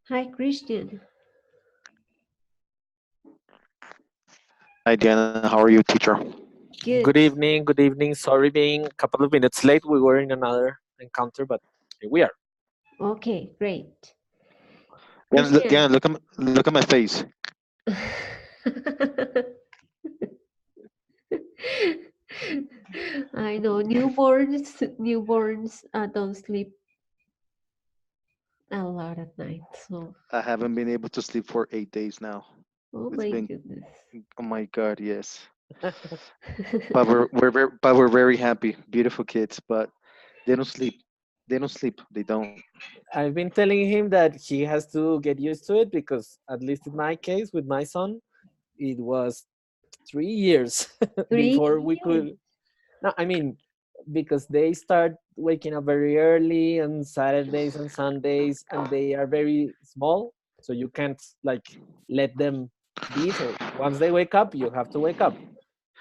Hi, Christian. Hi Diana, how are you, teacher? Good. Good evening, good evening. Sorry being a couple of minutes late. We were in another encounter, but here we are. Okay, great. Diana, Christian. look at my face. I know newborns don't sleep a lot at night. So, I haven't been able to sleep for 8 days now. oh It's my been, goodness. oh my God, yes. But we're very happy, beautiful kids. But they don't sleep. They don't sleep. They don't. I've been telling him that he has to get used to it because, at least in my case with my son, it was 3 years Three before we years. could. No, I mean, because they start waking up very early on Saturdays and Sundays, and they are very small, so you can't like let them be. So once they wake up, you have to wake up.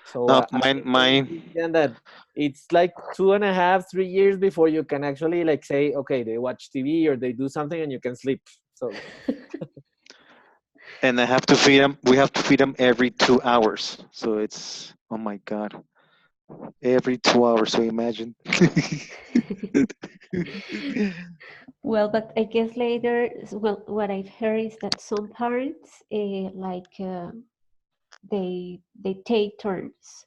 So No, I've mine, been telling mine. Christian that it's like 2.5, 3 years before you can actually like say, okay, they watch TV or they do something and you can sleep. So And I have to feed them. We have to feed them every 2 hours. So it's, oh my God, every 2 hours. So imagine. Well, but I guess later, well, what I've heard is that some parents, they take turns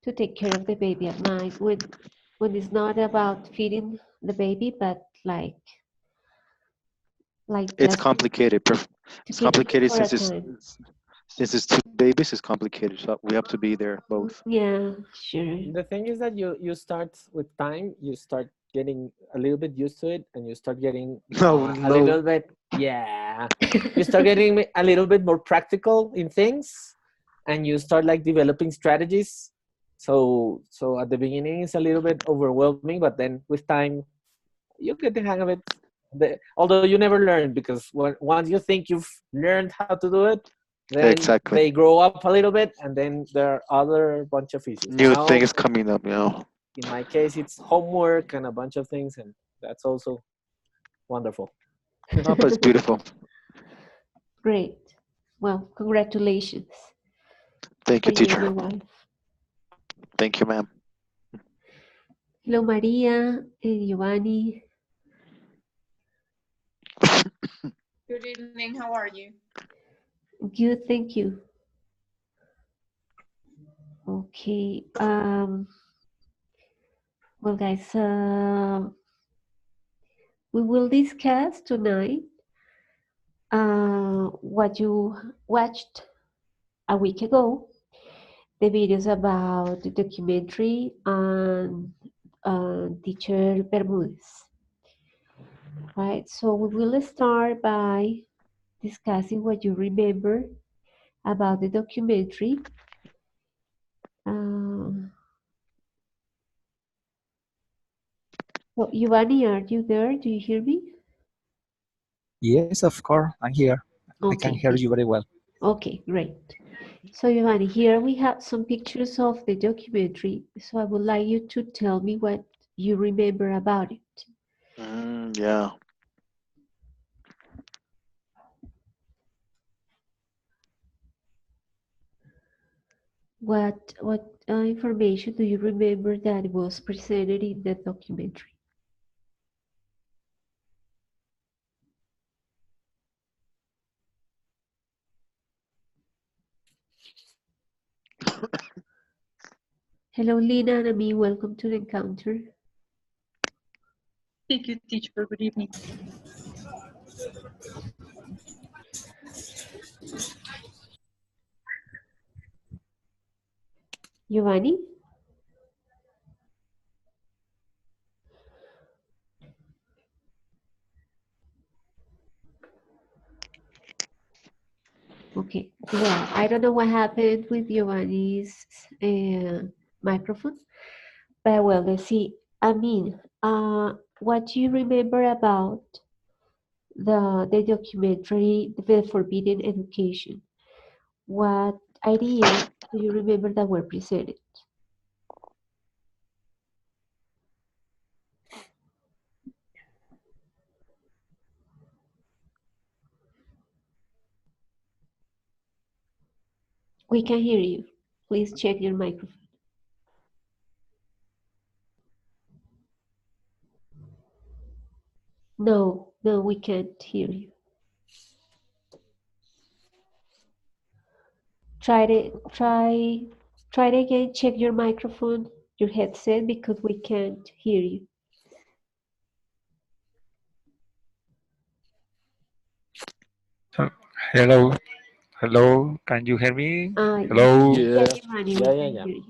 to take care of the baby at night when it's not about feeding the baby, but like It's just complicated. to It's keep him complicated for a since time. it's two babies. It's complicated. So we have to be there both. Yeah, sure. the thing is that you start with time, you start getting a little bit used to it, and you start getting No, a no. little bit, yeah, you start getting a little bit more practical in things, and you start like developing strategies. So at the beginning it's a little bit overwhelming, but then with time you get the hang of it. Although you never learn, because once you think you've learned how to do it, then Exactly. they grow up a little bit, and then there are other bunch of issues. New Now things coming up. in my case it's homework and a bunch of things, and that's also wonderful. No, but it's beautiful. Great. Well, congratulations Thank for you, you and teacher. your wife. Thank you, ma'am. Hello, Maria and Giovanni. Good evening. How are you? Good, thank you. Okay. Well, guys, we will discuss tonight what you watched a week ago, the videos about the documentary on teacher Bermudez. Right, so we will start by discussing what you remember about the documentary. Um, well, Giovanni, are you there? Do you hear me? Yes, of course, I'm here. I can Okay, hear you very well. okay, great. So, Giovanni, here we have some pictures of the documentary. So, I would like you to tell me what you remember about it. Yeah. What information do you remember that was presented in the documentary? Hello, Lina and Ami. Welcome to the encounter. Thank you, teacher. Good evening. Giovanni? Okay. Well, I don't know what happened with Giovanni's microphone, but well, let's see. I mean, what do you remember about the documentary, The Forbidden Education? What ideas do you remember that were presented? We can hear you. Please check your microphone. No, we can't hear you. Try it again. Check your microphone, your headset, because we can't hear you. Hello, hello. Can you hear me? Hello. Yeah. Yes, Giovanni, we can hear you.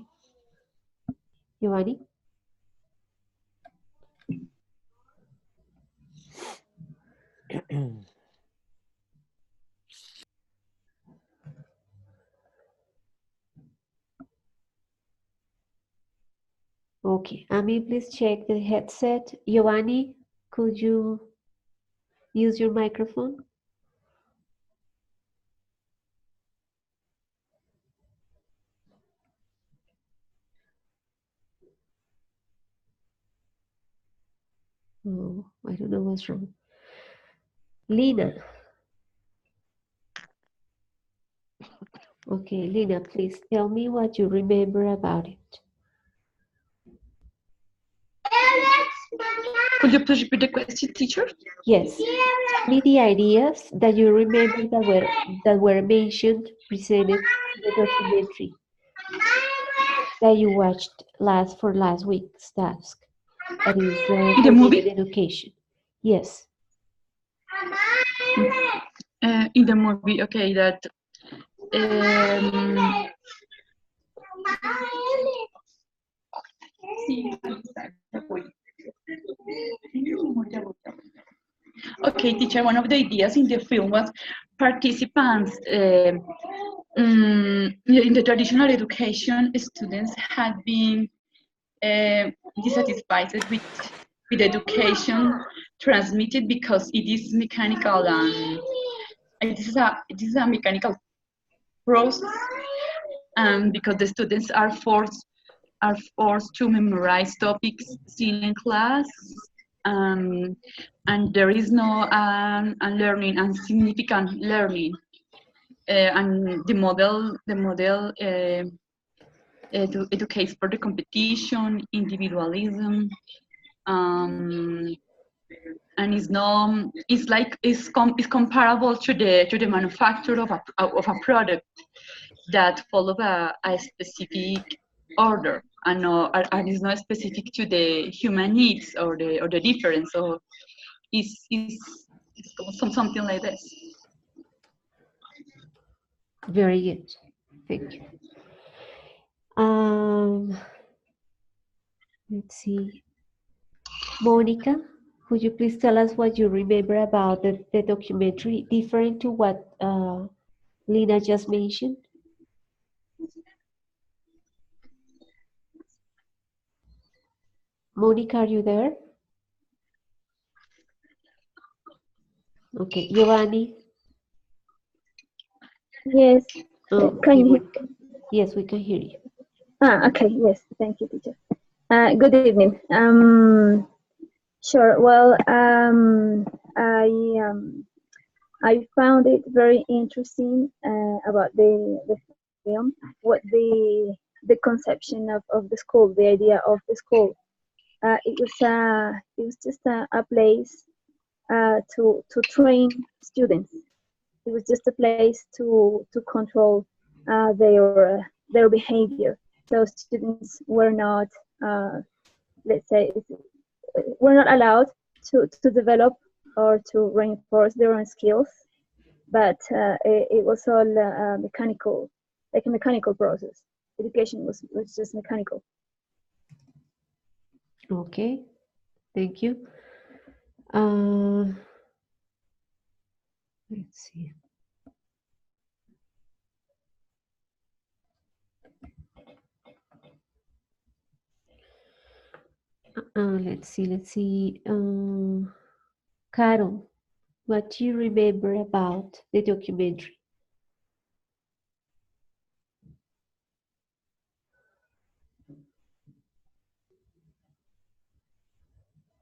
Giovanni? Okay, Ami, please check the headset. Giovanni, could you use your microphone? Oh, I don't know what's wrong. Lina. Okay, Lina, please tell me what you remember about it. Could you please repeat the question, teacher? Yes. Tell me the ideas that you remember that were mentioned, presented in the documentary that you watched last week's task. That is The movie? forbidden education. Yes. In the movie, okay, that okay, teacher, one of the ideas in the film was participants in the traditional education, students had been dissatisfied with education transmitted because it is mechanical and it is a mechanical process, and because the students are forced to memorize topics seen in class, and there is no learning and significant learning, and the model educates for the competition, individualism, and it's comparable to the manufacture of a product that follow a specific order, and is not specific to the human needs or the difference. So it's something like this. Very good. Thank you. Let's see. Monica, could you please tell us what you remember about the documentary, different to what Lina just mentioned? Monica, are you there? Okay, Giovanni? Yes. Oh, Can okay, you? yes, we can hear you. Okay. Yes. Thank you, teacher. Good evening. Sure. Well, I found it very interesting about the film. What the conception of the school, the idea of the school. It was just a place to train students. It was just a place to control their behavior. So students were not, let's say, were not allowed to develop or to reinforce their own skills, but it was all mechanical, like a mechanical process. Education was just mechanical. Okay, thank you. Let's see. Let's see. Carol, what do you remember about the documentary?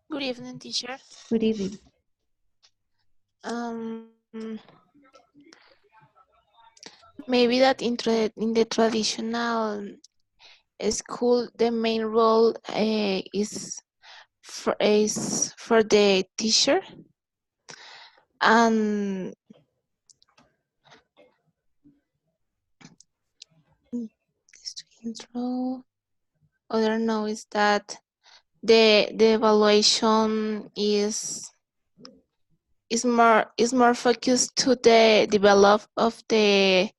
Good evening, teacher. Good evening. Um, maybe that in the traditional school, the main role is for the teacher, and intro. Other know is that the evaluation is more focused to the develop of the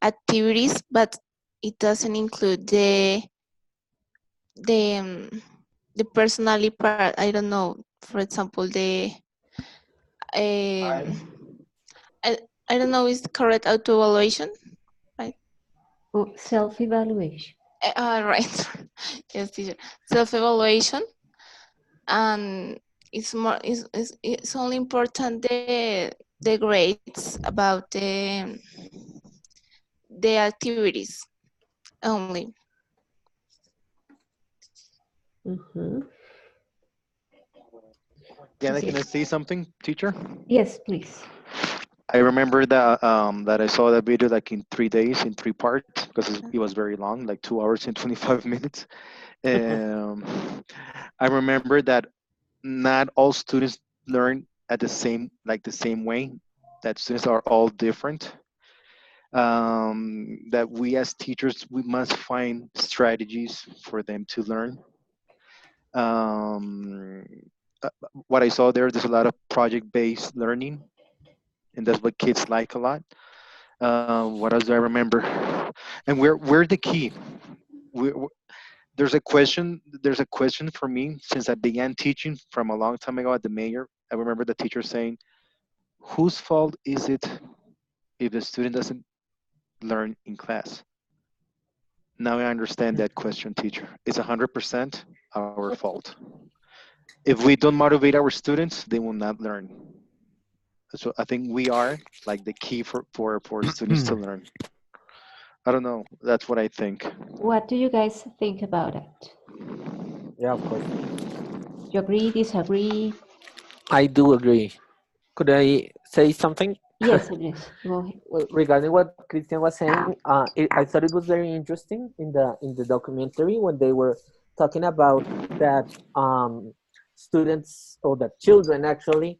activities, but it doesn't include the um, the personality part. I don't know. For example, the um, I, I don't know is correct auto evaluation, right? Oh, self-evaluation. Right. Yes, teacher. Self evaluation, and it's only important the grades about the activities only. Mhm. Diana, can I Yes, say something, teacher? yes, please. I remember that that I saw that video like in 3 days, in three parts, because it was very long, like 2 hours and 25 minutes. Um, I remember that not all students learn at the same way. That students are all different. That we as teachers we must find strategies for them to learn. Um, uh, what I saw there, there's a lot of project-based learning, and that's what kids like a lot. What else do I remember? And we're the key. We there's a question for me since I began teaching from a long time ago at the mayor. I remember the teacher saying, "Whose fault is it if the student doesn't learn in class?" Now I understand that question, teacher. It's 100% our fault. If we don't motivate our students, they will not learn. So I think we are like the key for students to learn. I don't know. That's what I think. What do you guys think about it? Yeah, of course. You agree, disagree? I do agree. Could I say something? Yes, Andres, go ahead. Well, regarding what Christian was saying, I thought it was very interesting in the documentary when they were talking about that students or that children actually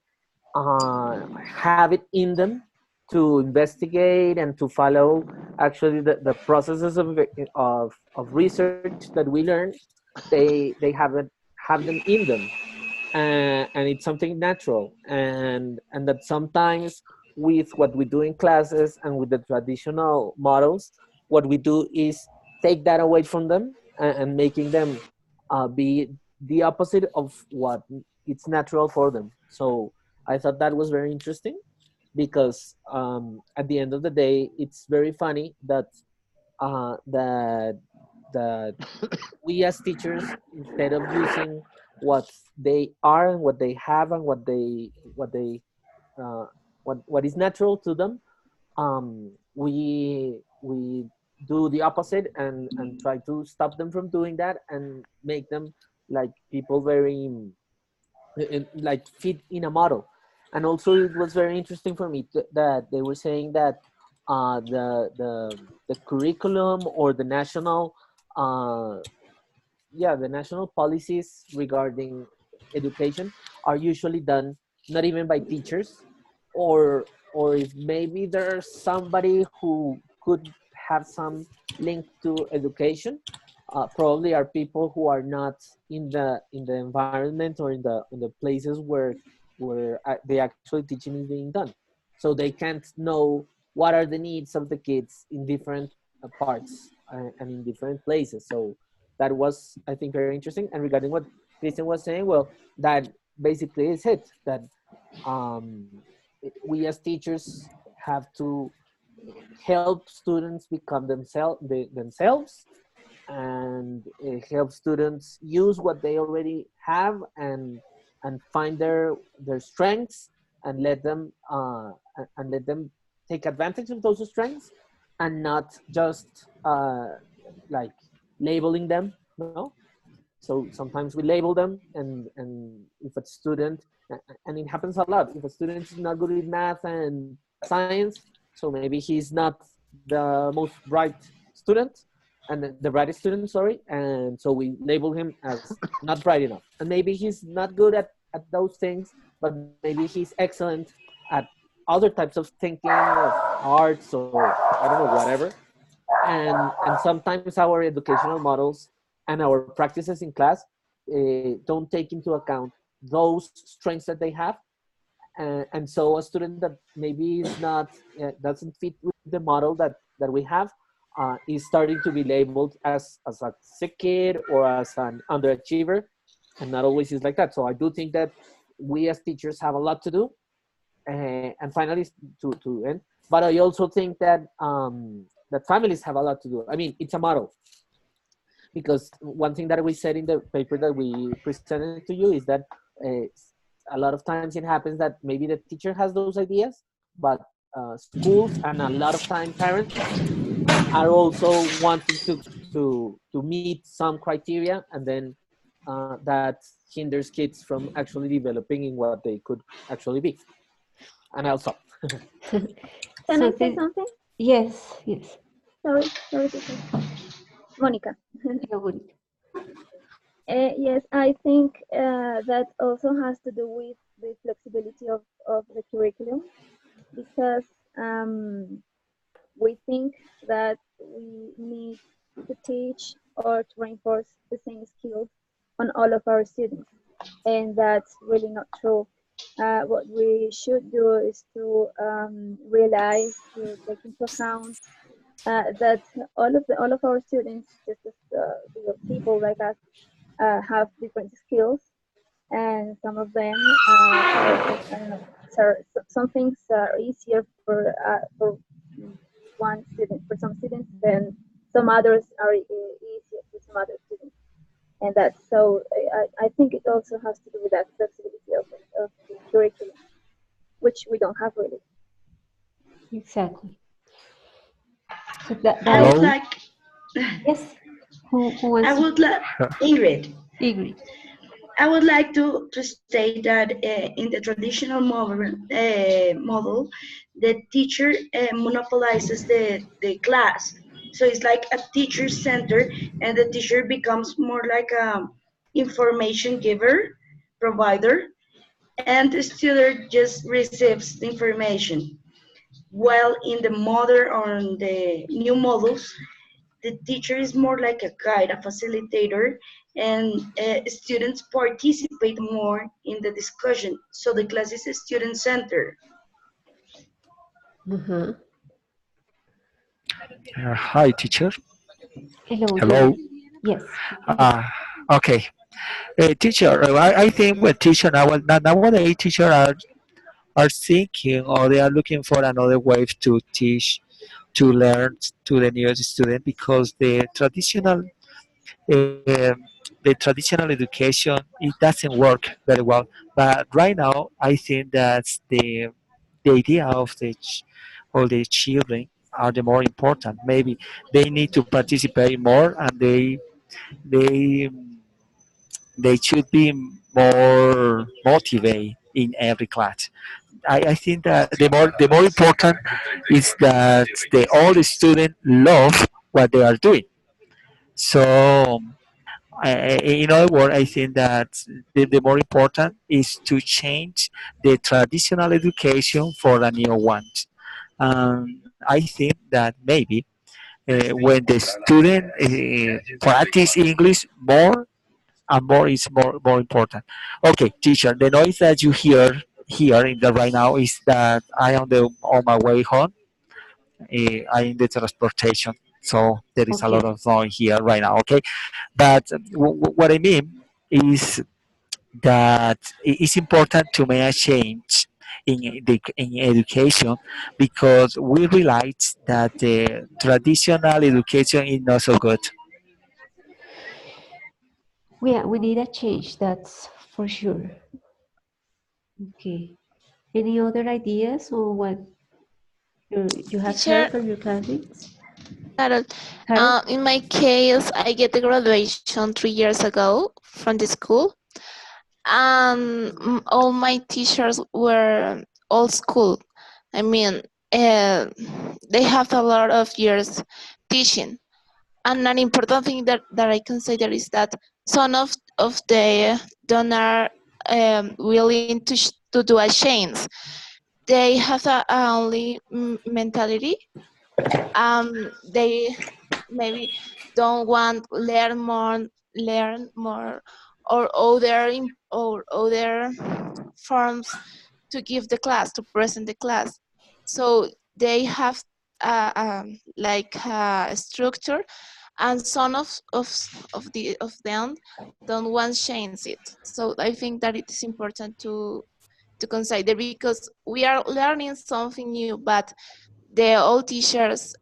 have it in them to investigate and to follow actually the processes of research that we learn. They have them in them, and it's something natural, and that sometimes with what we do in classes and with the traditional models, what we do is take that away from them and making them be the opposite of what it's natural for them. So I thought that was very interesting because at the end of the day it's very funny that that that we as teachers, instead of using what they are and what they have and uh, what is natural to them, we do the opposite and try to stop them from doing that and make them like people very like fit in a model. And also it was very interesting for me that they were saying that the curriculum or the national uh, the national policies regarding education are usually done not even by teachers, or if maybe there's somebody who could have some link to education, probably are people who are not in the environment or in the places where the actual teaching is being done, so they can't know what are the needs of the kids in different parts and in different places. So that was, I think, very interesting. And regarding what Christian was saying, well, that basically is it. That um, we as teachers have to help students become themselves and help students use what they already have and find their strengths and let them take advantage of those strengths and not just like labeling them, no. So sometimes we label them, and if a student, and it happens a lot, if a student is not good in math and science, so maybe he's not the most bright student, and the brightest student, sorry, and so we label him as not bright enough. And maybe he's not good at those things, but maybe he's excellent at other types of thinking, of arts, or I don't know, whatever. And sometimes our educational models and our practices in class don't take into account those strengths that they have, and so a student that maybe is not doesn't fit with the model that we have is starting to be labeled as a sick kid or as an underachiever, and not always is like that. So I do think that we as teachers have a lot to do. And finally, to end, but I also think that that families have a lot to do. I mean, it's a model, because one thing that we said in the paper that we presented to you is that uh, a lot of times it happens that maybe the teacher has those ideas, but schools and a lot of time parents are also wanting to meet some criteria, and then that hinders kids from actually developing in what they could actually be. And I'll stop. Can I say Something, something? yes, yes. Sorry, teacher. Monica. Hello, Monica. Yes, I think that also has to do with the flexibility of the curriculum, because we think that we need to teach or to reinforce the same skills on all of our students, and that's really not true. What we should do is to realize, to take into account that all of our students, just as the people like us, have different skills, and some of them I don't know, some things are easier for one student, for some students, than some others are easier for some other students. And that's so I think it also has to do with that flexibility of the curriculum, which we don't have really. Exactly. So that I that would Hello. like, yes. Who I wants to? would like, Ingrid, Ingrid. I would like to state that in the traditional model, the teacher monopolizes the class. So it's like a teacher center, and the teacher becomes more like a information giver, provider, and the student just receives the information. While in the modern or in the new models, the teacher is more like a guide, a facilitator, and students participate more in the discussion. So the class is student centered. Uh-huh. Hi, teacher. Hello, Hello. yes. Yes, we can hear. Uh, okay. Teacher, I think when teacher nowadays teacher are thinking, or they are looking for another way to teach, to learn to the new student, because uh, the traditional education, it doesn't work very well. But right now, I think that the idea of the children are the more important. Maybe they need to participate more, and they they should be more motivated in every class. I think that the more important is that all the students love what they are doing. So, in other words, I think that the more important is to change the traditional education for a new one. I think that maybe when the student practice English more and more is more important. Okay, teacher, the noise that you hear here in the right now is that I am on my way home. I in the transportation, so there is a lot Okay. of noise here right now. Okay, but what I mean is that it's important to make a change in education, because we realize that the traditional education is not so good. We need a change, that's for sure. Okay. Any other ideas on what you have Teacher heard from your classmates? Carol, Carol? in my case, I get the graduation 3 years ago from the school, and all my teachers were old school. I mean, uh, they have a lot of years teaching. And an important thing that I consider is that some of the don't are willing to do a change. They have a only mentality. They maybe don't want learn more, or other forms to give the class, to present the class. So they have like a structure, and some of them don't want change it. So I think that it is important to consider, because we are learning something new, but the old teachers,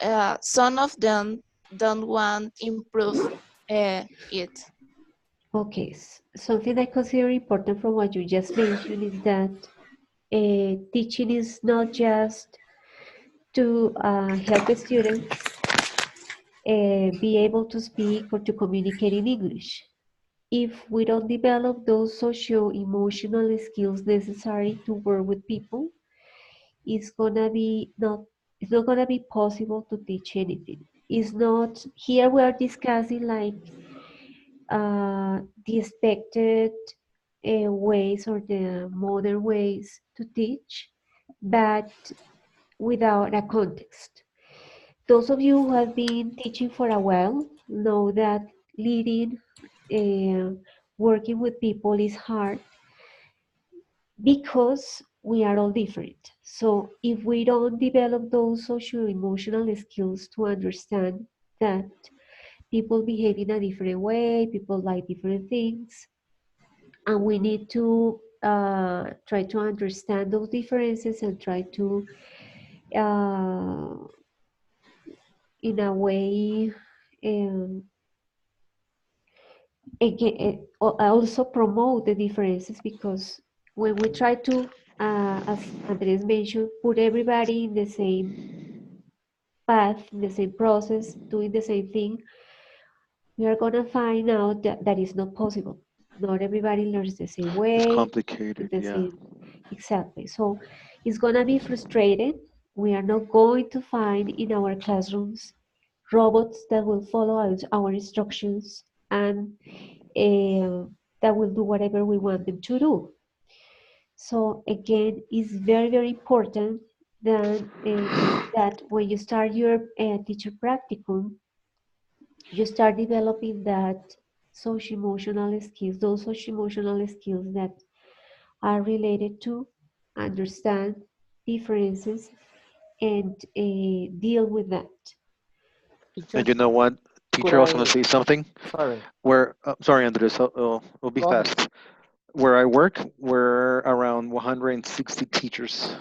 some of them don't want improve it. Okay, something I consider important from what you just mentioned is that teaching is not just to help students be able to speak or to communicate in English. If we don't develop those socio-emotional skills necessary to work with people, it's gonna be not it's not gonna be possible to teach anything. It's not here we are discussing like the expected ways or the modern ways to teach, but without a context. Those of you who have been teaching for a while know that leading, uh, working with people is hard because we are all different. So if we don't develop those social emotional skills to understand that people behave in a different way, people like different things, and we need to try to understand those differences and try to, uh, in a way, um, again, also promote the differences, because when we try to, as Andres mentioned, put everybody in the same path, in the same process, doing the same thing, we are going to find out that that is not possible. Not everybody learns the same It's way, with complicated. the Yeah. same, exactly. So it's going to be frustrated. We are not going to find in our classrooms robots that will follow our instructions and that will do whatever we want them to do. So again, it's very, very important that when you start your teacher practicum, you start developing that social emotional skills, those social emotional skills that are related to understand differences and deal with that. Teacher, And you know what? could Teacher, I was going to I? say something. Sorry, Where, sorry, Andres, I'll be go ahead. fast. Where I work, we're around 160 teachers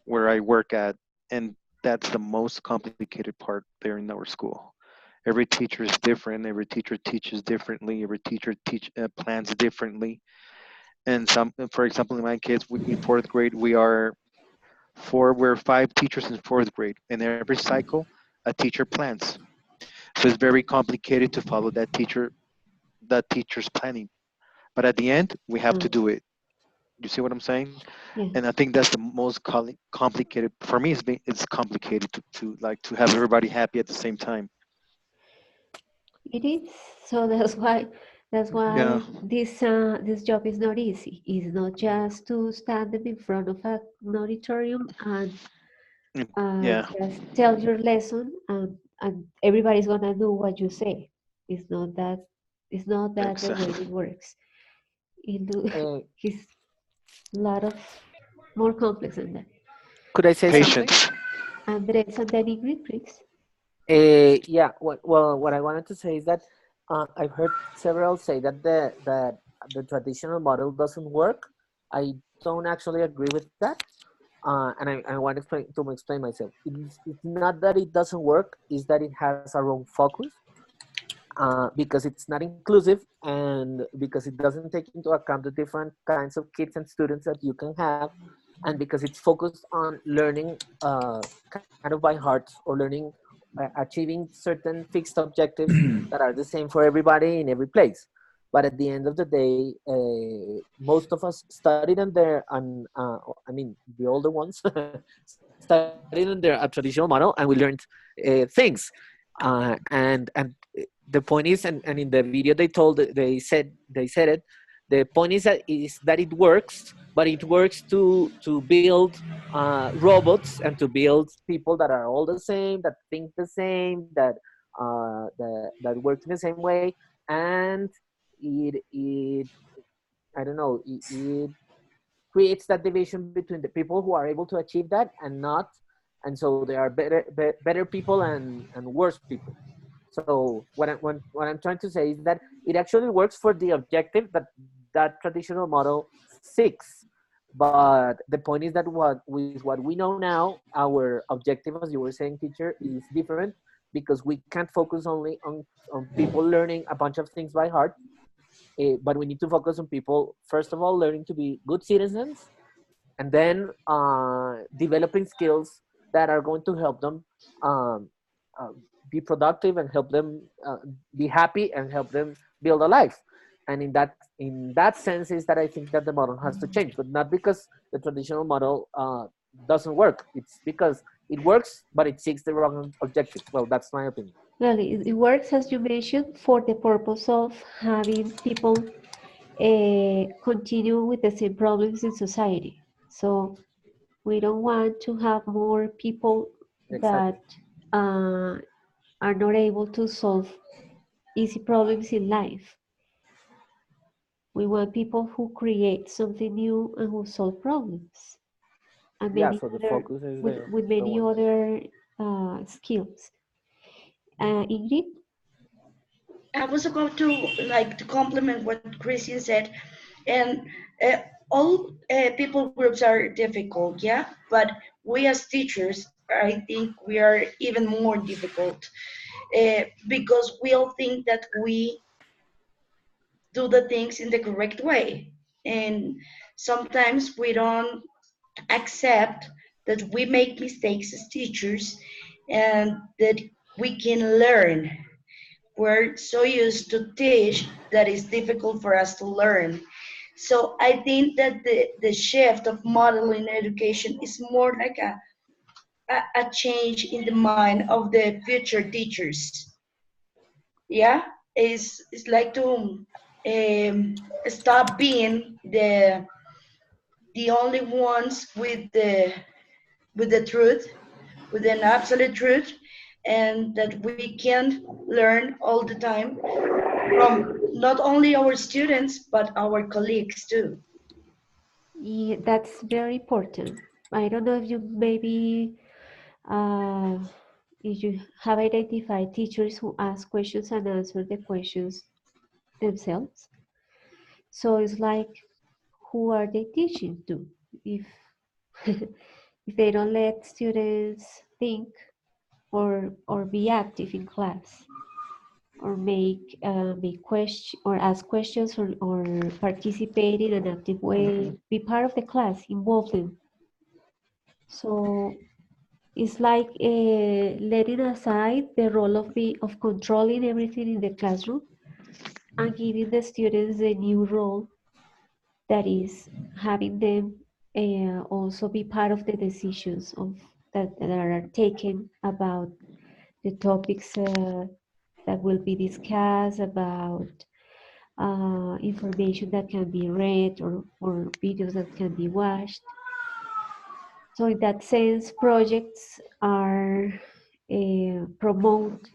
where I work at, and that's the most complicated part there in our school. Every teacher is different. Every teacher teaches differently. Every teacher plans differently. And some, for example, in my case, in fourth grade, we're five teachers in fourth grade, and every cycle, a teacher plans. So it's very complicated to follow that teacher's planning. But at the end, we have to Mm, do it. You see what I'm saying? yes, And I think that's the most complicated for me. It's complicated to have everybody happy at the same time. it is. So that's Yeah. why this job is not easy. It's not just to stand in front of an auditorium and Yeah. just tell your lesson, and everybody's gonna do what you say. It's not that. It's not that the way Exactly. it works. Uh, It's a lot of more complex than that. could I say something? Patience. Andres and then Ingrid, please. Yeah. What I wanted to say is that I've heard several say that the traditional model doesn't work. I don't actually agree with that. And I want to explain myself. It's not that it doesn't work; it's that it has a wrong focus, because it's not inclusive, and because it doesn't take into account the different kinds of kids and students that you can have, and because it's focused on learning kind of by heart, or learning achieving certain fixed objectives that are the same for everybody in every place. But at the end of the day, most of us studied in there, and I mean the older ones studied under a traditional model and we learned things. And the point is, and in the video they said it. The point is that it works, but it works to build robots and to build people that are all the same, that think the same, that work in the same way, and it I don't know, it creates that division between the people who are able to achieve that and not, and so there are better people and worse people. So what I'm trying to say is that it actually works for the objective that that traditional model seeks. But the point is that with what we know now, our objective, as you were saying, teacher, is different because we can't focus only on people learning a bunch of things by heart, but we need to focus on people, first of all, learning to be good citizens, and then developing skills that are going to help them um, uh, be productive and help them be happy and help them build a life. And in that sense is that I think that the model has to change, but not because the traditional model doesn't work. It's because it works, but it seeks the wrong objective. Well, that's my opinion. Well, it works, as you mentioned, for the purpose of having people continue with the same problems in society. So we don't want to have more people Exactly. that uh, are not able to solve easy problems in life. We want people who create something new and who solve problems and Yeah. many So the other focus is with the many one. other skills. Ingrid? I was about to like to complement what Christian said, and uh, all people groups are difficult, yeah. But we as teachers, I think we are even more difficult because we all think that we do the things in the correct way, and sometimes we don't accept that we make mistakes as teachers, and that we can learn. We're so used to teach that it's difficult for us to learn. So I think that the shift of modeling education is more like a change in the mind of the future teachers. Yeah, it's like to stop being the only ones with the truth, with an absolute truth, and that we can learn all the time from not only our students but our colleagues too. Yeah, that's very important. I don't know if you maybe uh, if you have identified teachers who ask questions and answer the questions themselves. So it's like, who are they teaching to? If if they don't let students think or be active in class or make question or ask questions or participate in an active way, be part of the class, involve them. So it's like letting aside the role of controlling everything in the classroom and giving the students a new role that is having them also be part of the decisions that are taken about the topics that will be discussed, about information that can be read or videos that can be watched. So in that sense, projects are promote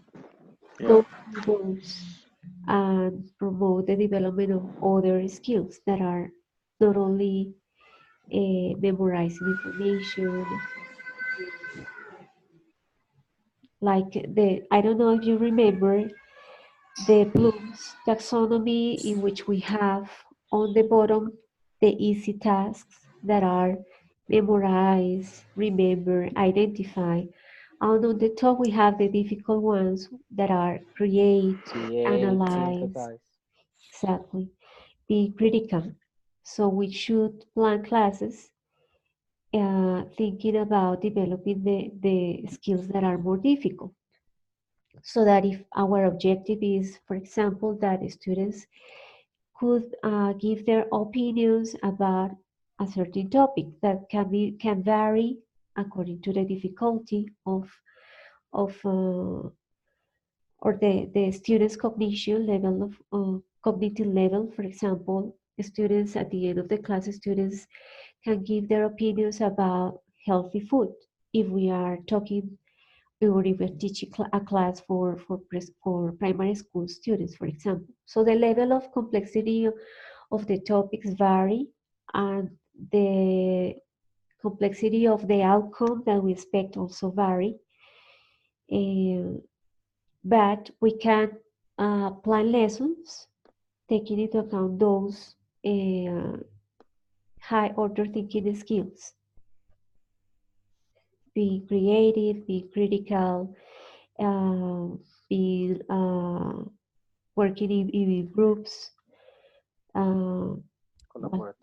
Yeah. those goals and promote the development of other skills that are not only memorizing information, like I don't know if you remember the Bloom's taxonomy, in which we have on the bottom the easy tasks that are memorize, remember, identify. And on the top we have the difficult ones that are create, Create, analyze, synthesize. exactly, be critical. So we should plan classes thinking about developing the skills that are more difficult. So that if our objective is, for example, that students could give their opinions about a certain topic that can vary according to the difficulty of or the students' cognition level of cognitive level. For example, students at the end of the class, students can give their opinions about healthy food. If we are talking or if we're teaching a class for primary school students, for example. So the level of complexity of the topics vary, and the complexity of the outcome that we expect also vary. Uh, but we can plan lessons taking into account those high order thinking skills. Being creative, being critical, uh, being working in groups. Uh, well, Collaborative.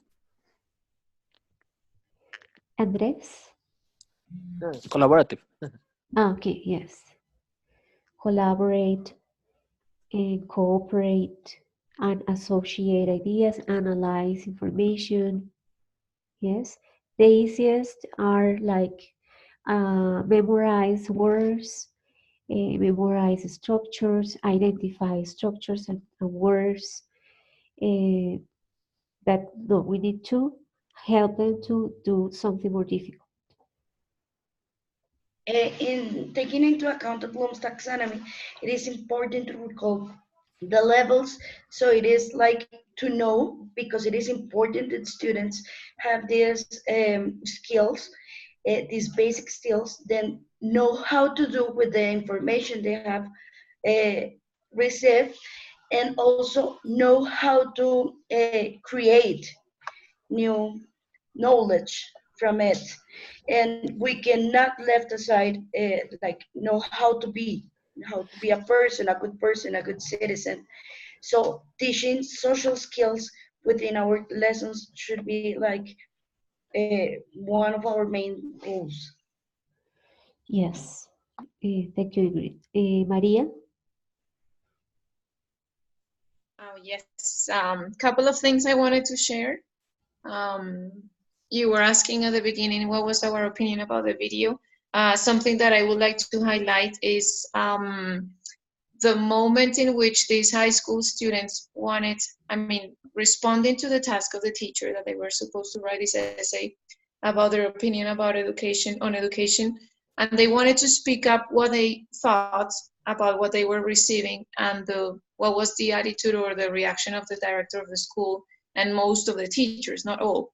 Andres? Yeah, it's collaborative. Okay, yes. Collaborate and cooperate and associate ideas, analyze information. Yes. The easiest are like memorize words, memorize structures, identify structures and words. Uh, that no, we need to help them to do something more difficult. In taking into account the Bloom's taxonomy, it is important to recall the levels. So it is like to know, because it is important that students have these skills, these basic skills, then know how to do with the information they have uh, received, and also know how to create new knowledge from it. And we cannot left aside like know how to be a person, a good person, a good citizen. So teaching social skills within our lessons should be like one of our main goals. Yes. Thank you, Ingrid. Maria? Oh, yes. Couple of things I wanted to share. Um, you were asking at the beginning what was our opinion about the video. Something that I would like to highlight is the moment in which these high school students wanted, I mean, responding to the task of the teacher that they were supposed to write this essay about their opinion about education, on education, and they wanted to speak up what they thought about what they were receiving and what was the attitude or the reaction of the director of the school and most of the teachers, not all.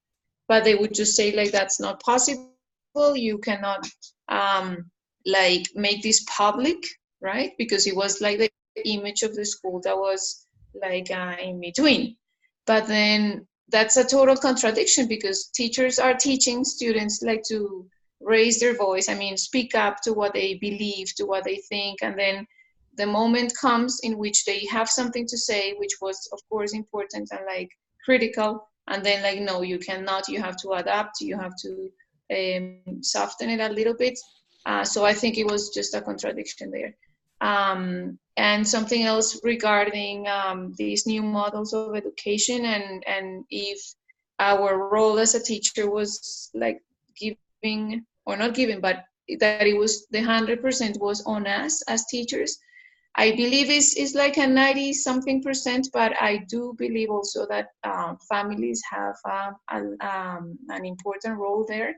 But they would just say like, that's not possible, you cannot like make this public, right? Because it was like the image of the school that was like in between. But then that's a total contradiction because teachers are teaching students like to raise their voice. I mean, speak up to what they believe, to what they think. And then the moment comes in which they have something to say, which was of course important and like critical. And then like, no, you cannot, you have to adapt, you have to soften it a little bit. So I think it was just a contradiction there. And something else regarding these new models of education and if our role as a teacher was like giving or not giving, but that it was the 100% was on us as teachers. I believe is like a 90 something percent, but I do believe also that families have an important role there.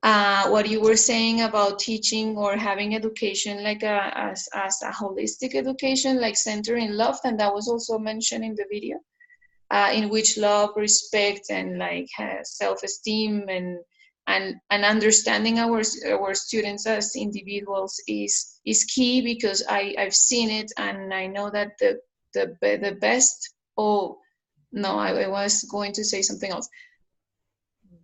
What you were saying about teaching or having education like as a holistic education, like centering love, and that was also mentioned in the video, in which love, respect, and like self-esteem and understanding our students as individuals is key, because I've seen it and I know that the best. Oh no, I was going to say something else.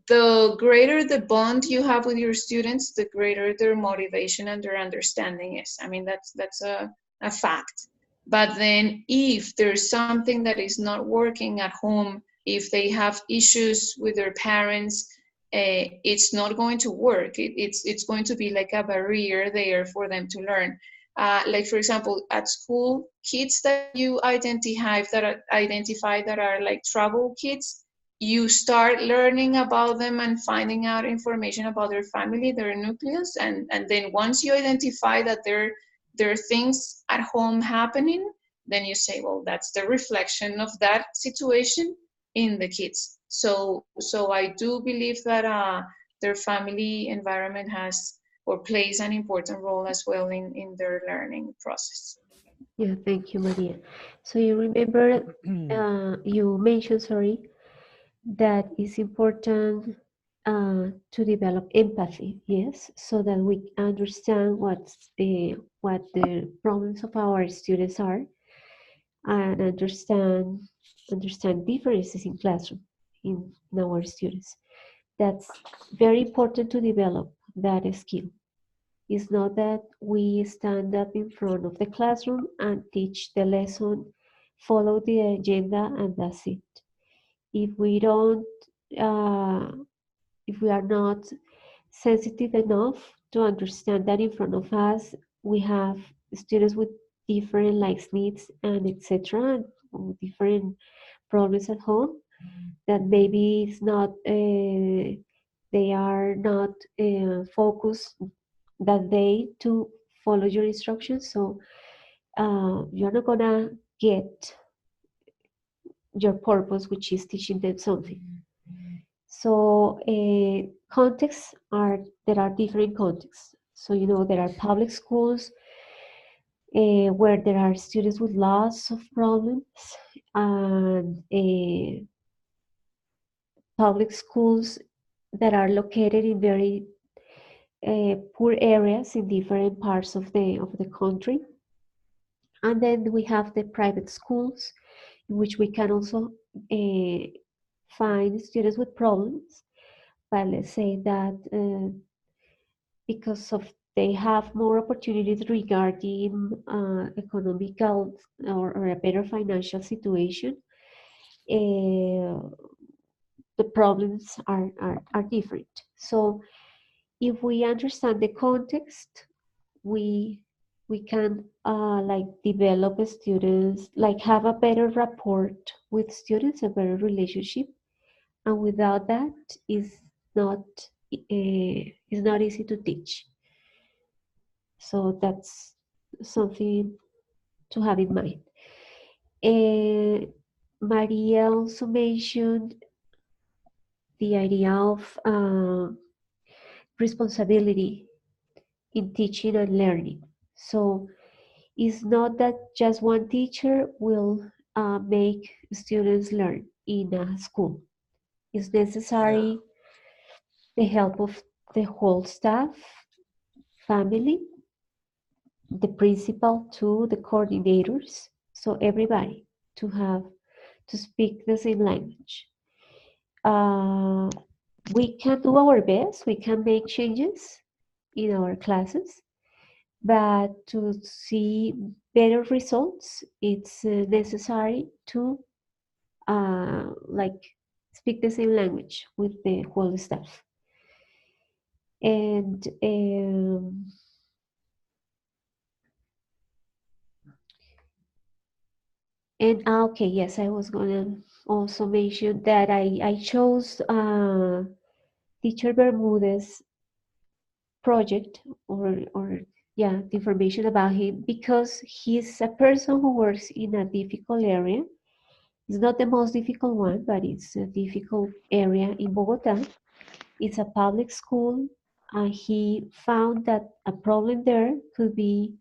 The greater the bond you have with your students, the greater their motivation and their understanding is. I mean, that's a fact. But then if there's something that is not working at home, if they have issues with their parents, it's not going to work. It's going to be like a barrier there for them to learn. Like for example, at school, kids that you identify that are like trouble kids, you start learning about them and finding out information about their family, their nucleus, and then once you identify that there are things at home happening, then you say, well, that's the reflection of that situation in the kids. So I do believe that their family environment has or plays an important role as well in their learning process. Yeah, thank you, Maria. So you remember, you mentioned, sorry, that it's important to develop empathy, yes, so that we understand what the problems of our students are, and understand differences in classroom in our students. That's very important to develop that skill. It's not that we stand up in front of the classroom and teach the lesson, follow the agenda, and that's it. If we don't, uh, if we are not sensitive enough to understand that in front of us we have students with different likes, needs, and etc., different problems at home, that maybe it's not they are not focused that day to follow your instructions, so you're not gonna get your purpose, which is teaching them something. So contexts are, there are different contexts. So there are public schools where there are students with lots of problems, and public schools that are located in very poor areas in different parts of the country. And then we have the private schools, in which we can also find students with problems. But let's say that because of they have more opportunities regarding economical or a better financial situation, uh, the problems are different. So if we understand the context, we we can like develop students, like have a better rapport with students, a better relationship, and without that not it's not easy to teach. So that's something to have in mind. Maria also mentioned the idea of responsibility in teaching and learning. So it's not that just one teacher will make students learn in a school. It's Yeah. necessary the help of the whole staff, family, the principal too, the coordinators, so everybody to have to speak the same language. Uh, we can do our best, we can make changes in our classes, but to see better results, it's necessary to like speak the same language with the whole staff. And okay, yes, I was gonna also mention that I chose Teacher Bermudez project, or yeah, the information about him, because he's a person who works in a difficult area. It's not the most difficult one, but it's a difficult area in Bogota. It's a public school, and he found that a problem there could be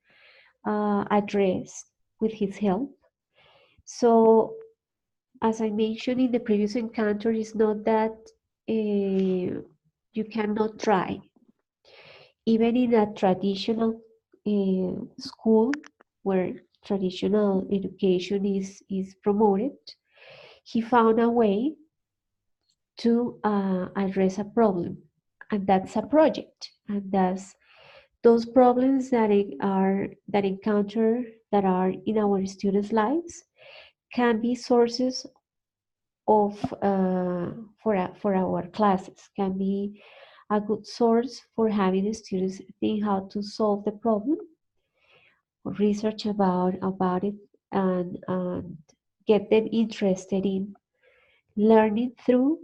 addressed with his help. So, as I mentioned in the previous encounter, it's not that you cannot try. Even in a traditional school where traditional education is promoted, he found a way to address a problem, and that's a project, and that's those problems that encounter that are in our students' lives can be sources of for our classes, can be a good source for having the students think how to solve the problem, research about it, and get them interested in learning through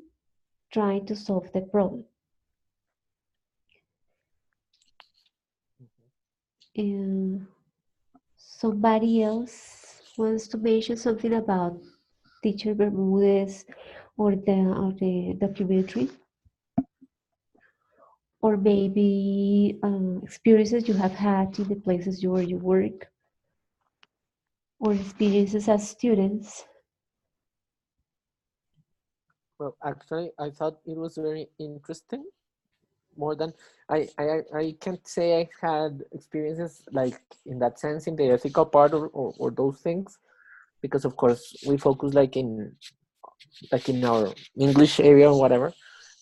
trying to solve the problem. And somebody else wants to mention something about Teacher Bermudez or the documentary, or maybe experiences you have had in the places where you work, or experiences as students. Well, actually, I thought it was very interesting. More than I can't say I had experiences like in that sense in the ethical part or those things, because of course we focus like in our English area or whatever,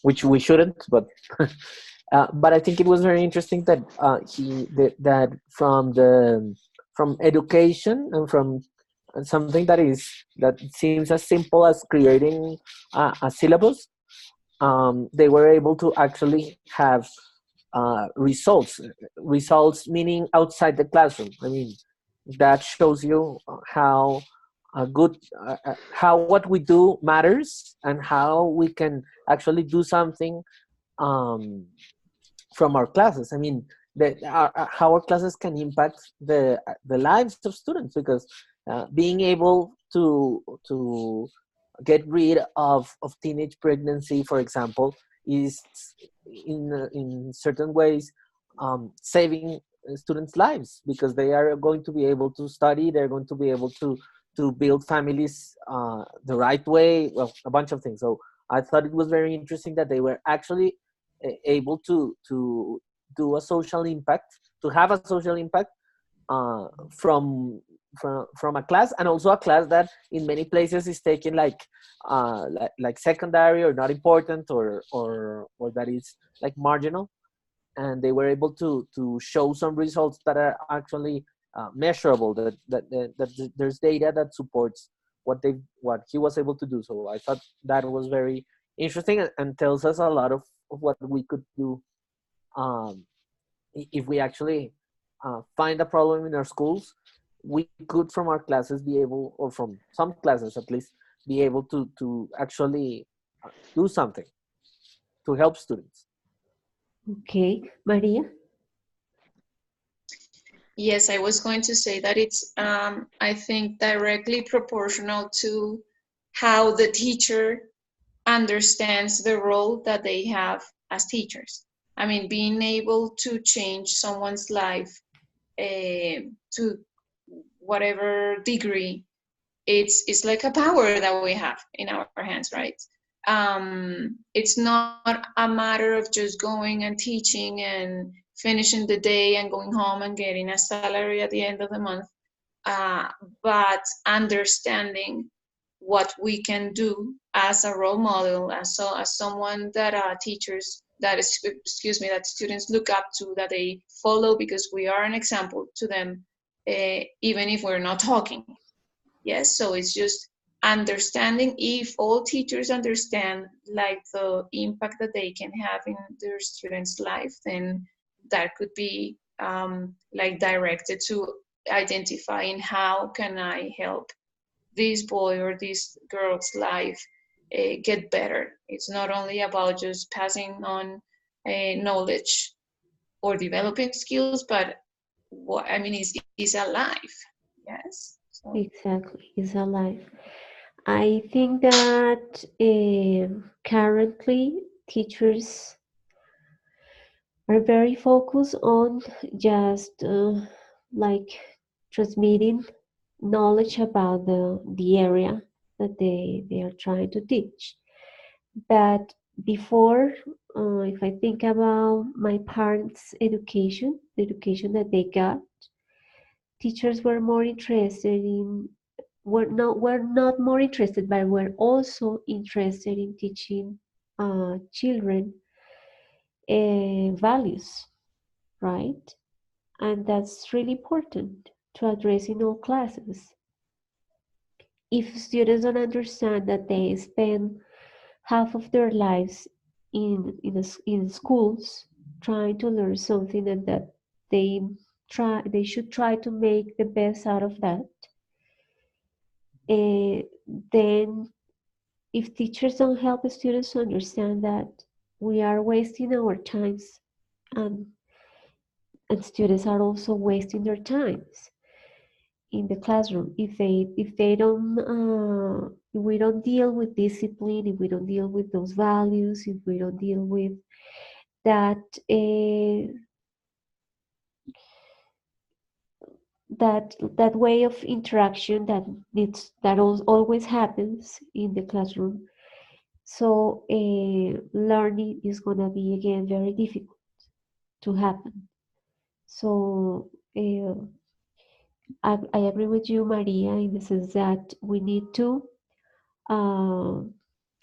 which we shouldn't. But I think it was very interesting that that from education and from something that seems as simple as creating a syllabus, they were able to actually have results meaning outside the classroom. I mean, that shows you how good how what we do matters and how we can actually do something um, from our classes. I mean, how our classes can impact the lives of students, because being able to get rid of teenage pregnancy, for example, is in certain ways saving students' lives, because they are going to be able to study, they're going to be able to build families the right way, well, a bunch of things. So I thought it was very interesting that they were actually able to do a social impact, to have a social impact uh, from from a class, and also a class that in many places is taken like secondary or not important, or that is like marginal, and they were able to show some results that are actually measurable, that there's data that supports what he was able to do. So I thought that was very interesting, and tells us a lot of what we could do um, if we actually find a problem in our schools. We could from our classes be able, or from some classes at least, be able to actually do something to help students. Okay, Maria? Yes, I was going to say that it's, I think, directly proportional to how the teacher understands the role that they have as teachers. I mean, being able to change someone's life to whatever degree, it's like a power that we have in our hands, right? It's not a matter of just going and teaching and finishing the day and going home and getting a salary at the end of the month, uh, but understanding what we can do as a role model, as someone that teachers, that is, excuse me, that students look up to, that they follow, because we are an example to them, even if we're not talking. Yes, so it's just understanding. If all teachers understand like the impact that they can have in their students' life, then that could be like directed to identifying how can I help this boy or this girl's life get better. It's not only about just passing on knowledge or developing skills, but what I mean is alive. Yes. So Exactly, it's alive. I think that currently teachers are very focused on just like transmitting knowledge about the area that they are trying to teach. But before, if I think about my parents' education, the education that they got, teachers were more interested in were not more interested, but were also interested in teaching children values, right? And that's really important to address in all classes. If students don't understand that they spend half of their lives in schools trying to learn something, and that they should try to make the best out of that, uh, then if teachers don't help the students to understand that we are wasting our times, and, and students are also wasting their times in the classroom, if they don't if we don't deal with discipline, if we don't deal with those values, if we don't deal with that that way of interaction that always happens in the classroom, so learning is going to be again very difficult to happen. So I agree with you, Maria, in the sense that we need to uh,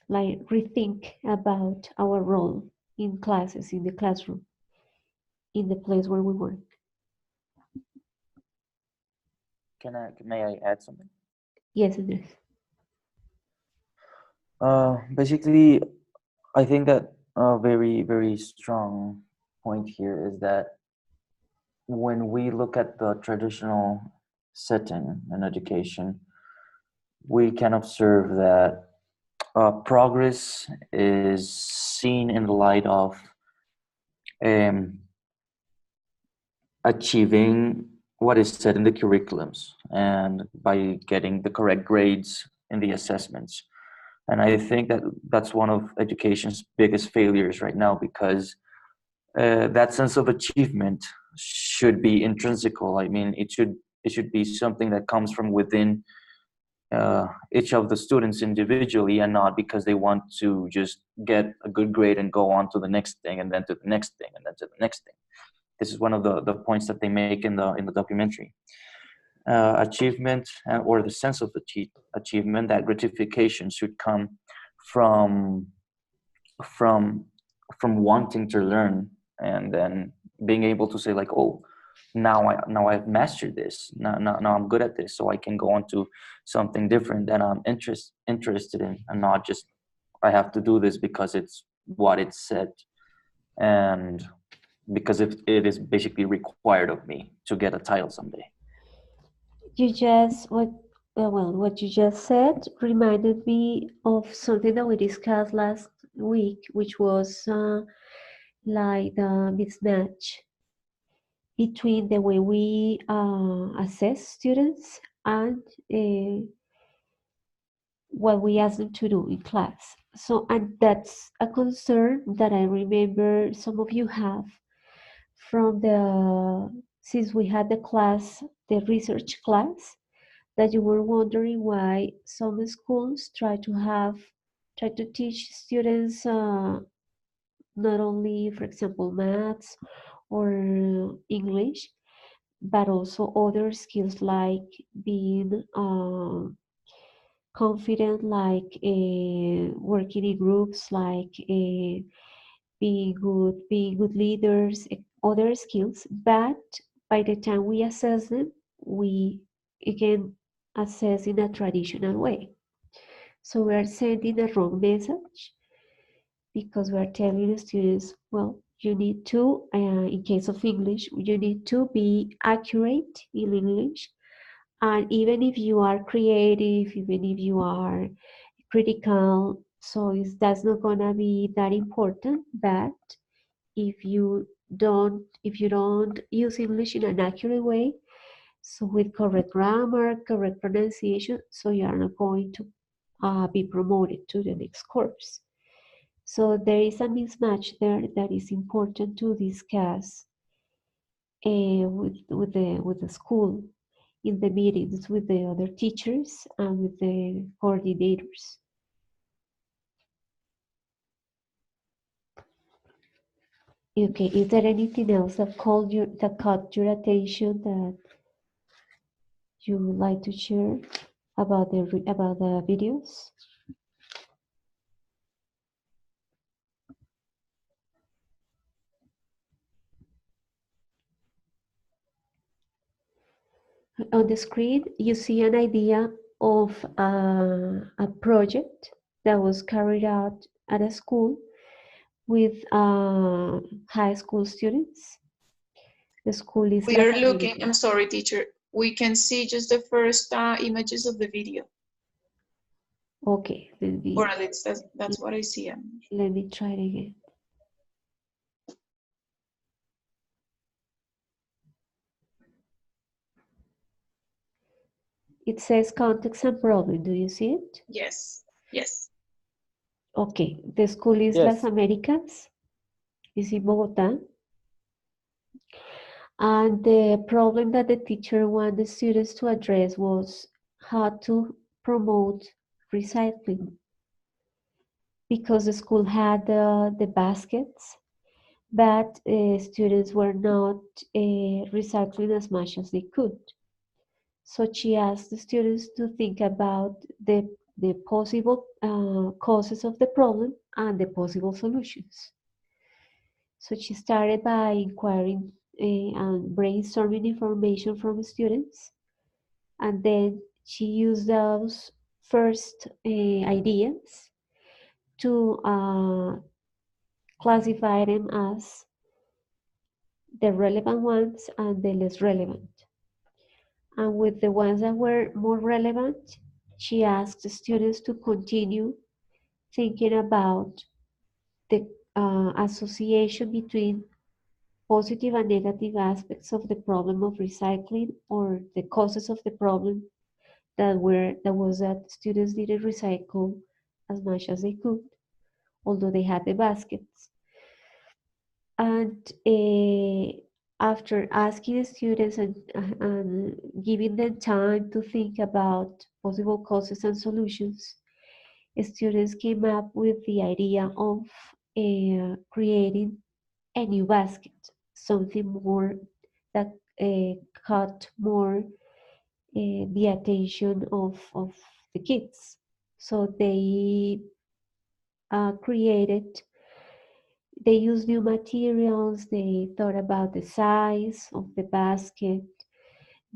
like rethink about our role in classes, in the classroom, in the place where we work. May I add something? Yes, Andres. Basically, I think that a very, very strong point here is that when we look at the traditional setting in education, we can observe that progress is seen in the light of um, achieving what is said in the curriculums and by getting the correct grades in the assessments. And I think that that's one of education's biggest failures right now, because that sense of achievement should be intrinsical. I mean, it should be something that comes from within each of the students individually, and not because they want to just get a good grade and go on to the next thing, and then to the next thing, and then to the next thing. This is one of the points that they make in the documentary. Achievement, or the sense of achievement, that gratification should come from from from wanting to learn, and then being able to say like, oh, now I've mastered this. Now I'm good at this, so I can go on to something different that I'm interested in, and not just I have to do this because it's what it's said, and because it is basically required of me to get a title someday. You just what you just said reminded me of something that we discussed last week, which was like the mismatch between the way we assess students and what we ask them to do in class. So, and that's a concern that I remember some of you have from since we had the class, the research class, that you were wondering why some schools try to teach students not only, for example, maths or English, but also other skills like being confident, like working in groups, like being good leaders, other skills. But by the time we assess them, we again assess in a traditional way. So we are sending the wrong message because we are telling the students, well, you need to, in case of English, you need to be accurate in English. And even if you are creative, even if you are critical, so that's not gonna be that important. But if you don't use English in an accurate way, so with correct grammar, correct pronunciation, so you are not going to be promoted to the next course. So there is a mismatch there that is important to discuss with the school in the meetings with the other teachers and with the coordinators. Okay, is there anything else that caught your attention that you would like to share about the videos? On the screen, you see an idea of a project that was carried out at a school with high school students. The school is We La are Familia. looking, I'm sorry, teacher. We can see just the first images of the video. Okay, or at least that's what I see. let me try it again. It says context and problem. Do you see it? Yes, yes. Okay, the school is Las Yes. Americas. It's in Bogota. And the problem that the teacher wanted the students to address was how to promote recycling, because the school had the baskets, but students were not recycling as much as they could. So she asked the students to think about the possible causes of the problem and the possible solutions. So she started by inquiring and brainstorming information from students, and then she used those first ideas to classify them as the relevant ones and the less relevant. And with the ones that were more relevant, she asked the students to continue thinking about the association between positive and negative aspects of the problem of recycling, or the causes of the problem that was that students didn't recycle as much as they could, although they had the baskets. And after asking the students and giving them time to think about possible causes and solutions, students came up with the idea of creating a new basket, something more that caught more the attention of the kids. So they used new materials, they thought about the size of the basket,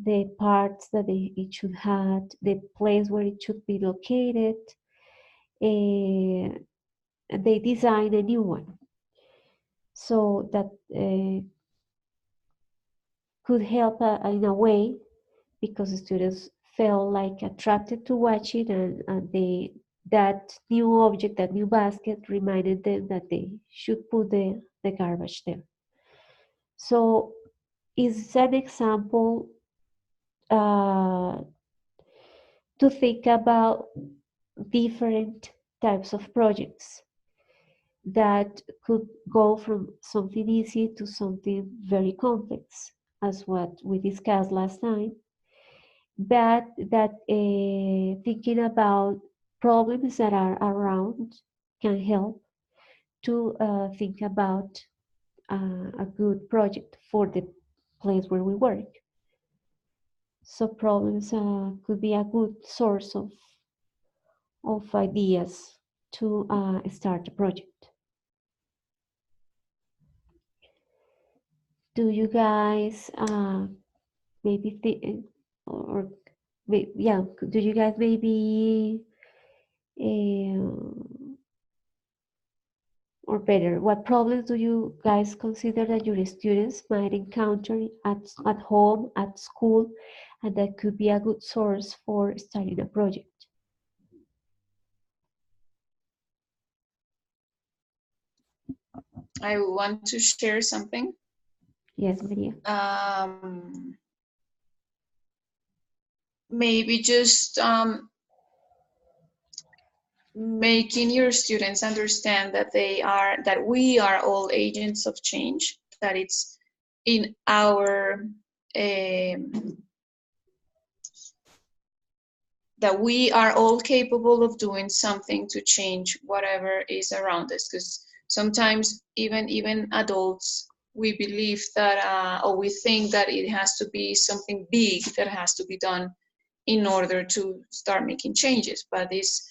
the parts that it should have, the place where it should be located. They designed a new one so that could help in a way, because the students felt like attracted to watch it, and that new object, that new basket, reminded them that they should put the garbage there. So it's an example uh, to think about different types of projects that could go from something easy to something very complex, as what we discussed last time. But that thinking about problems that are around can help to think about a good project for the place where we work. So problems could be a good source of ideas to start a project. Do you guys maybe think, or yeah, do you guys maybe or better, what problems do you guys consider that your students might encounter at home, at school, and that could be a good source for starting a project? I want to share something. Yes, Maria. Maybe just making your students understand that we are all agents of change, that it's in our that we are all capable of doing something to change whatever is around us, because sometimes even adults, we believe that or we think that it has to be something big that has to be done in order to start making changes, but it's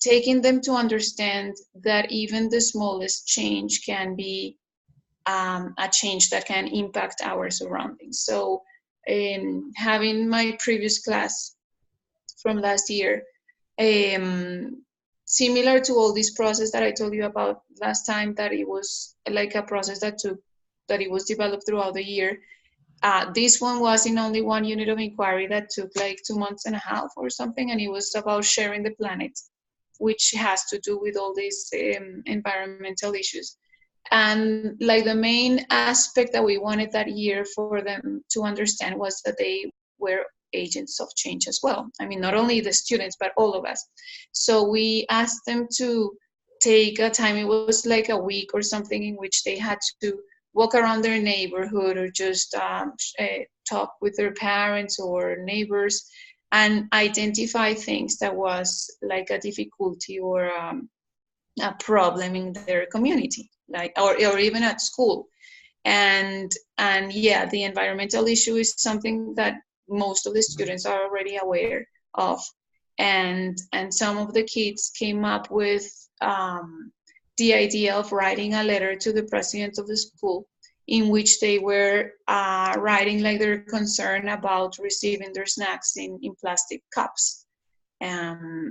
taking them to understand that even the smallest change can be a change that can impact our surroundings. So having my previous class from last year, similar to all this process that I told you about last time, that it was like a process that it was developed throughout the year. This one was in only one unit of inquiry that took like 2 months and a half or something, and it was about sharing the planet, which has to do with all these environmental issues. And like the main aspect that we wanted that year for them to understand was that they were agents of change as well. I mean, not only the students, but all of us. So we asked them to take a time, it was like a week or something, in which they had to walk around their neighborhood or just talk with their parents or neighbors and identify things that was like a difficulty or a problem in their community, like or even at school. And yeah, the environmental issue is something that most of the students are already aware of, and some of the kids came up with the idea of writing a letter to the president of the school, in which they were writing like their concern about receiving their snacks in plastic cups.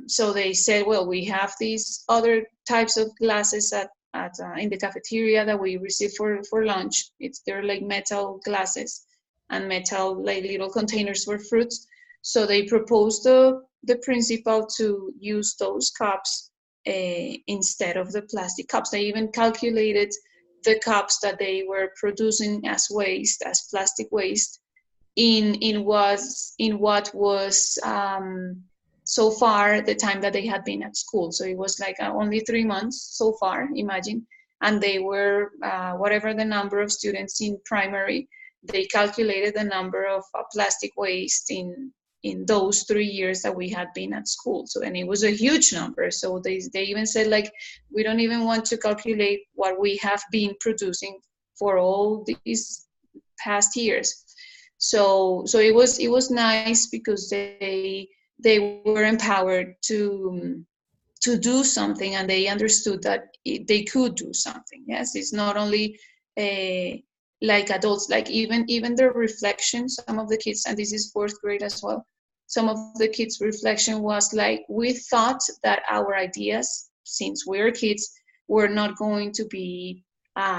So they said, well, we have these other types of glasses in the cafeteria that we receive for lunch. They're like metal glasses and metal like little containers for fruits. So they proposed the principal to use those cups instead of the plastic cups. They even calculated the cups that they were producing as waste, as plastic waste, in what was so far the time that they had been at school. So it was like only 3 months so far, imagine. And they were whatever the number of students in primary, they calculated the number of plastic waste in those 3 years that we had been at school. So, and it was a huge number. So they even said, like, we don't even want to calculate what we have been producing for all these past years. So it was nice because they were empowered to do something, and they understood that they could do something. Yes, it's not only like adults, like even their reflection, some of the kids, and this is fourth grade as well, some of the kids' reflection was like, we thought that our ideas, since we're kids, were not going to be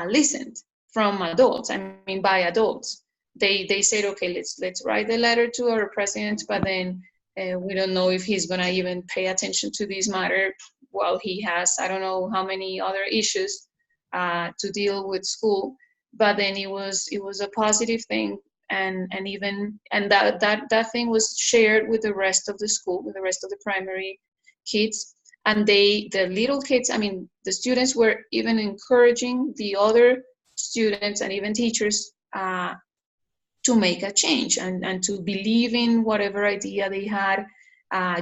listened from adults, I mean by adults. They said, okay, let's write the letter to our president, but then we don't know if he's gonna even pay attention to this matter while he has, I don't know how many other issues to deal with school. But then it was a positive thing, and that thing was shared with the rest of the school, with the rest of the primary kids. And the little kids, I mean, the students were even encouraging the other students and even teachers to make a change and to believe in whatever idea they had,